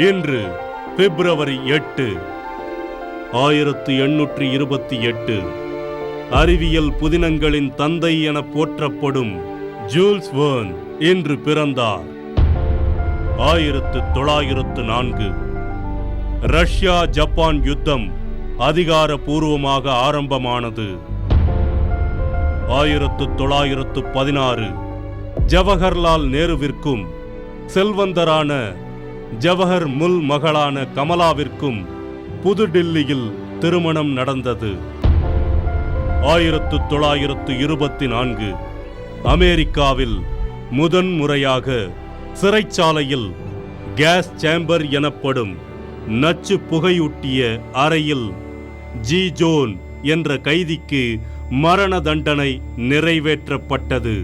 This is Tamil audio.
இன்று பிப்ரவரி 8, 1828 அறிவியல் புதினங்களின் தந்தை என போற்றப்படும் ஜூல்ஸ் வெர்ன் இன்று பிறந்தார். 1904 ரஷ்யா ஜப்பான் யுத்தம் அதிகாரப்பூர்வமாக ஆரம்பமானது. 1916 ஜவஹர்லால் நேருவிற்கும் செல்வந்தரான ஜவஹர் முல் மகளான கமலாவிற்கும் புதுடில்லியில் திருமணம் நடந்தது. 1924 அமெரிக்காவில் முதன்முறையாக சிறைச்சாலையில் கேஸ் சேம்பர் எனப்படும் நச்சு புகையூட்டிய அறையில் ஜி. ஜோன் என்ற கைதிக்கு மரண தண்டனை நிறைவேற்றப்பட்டது.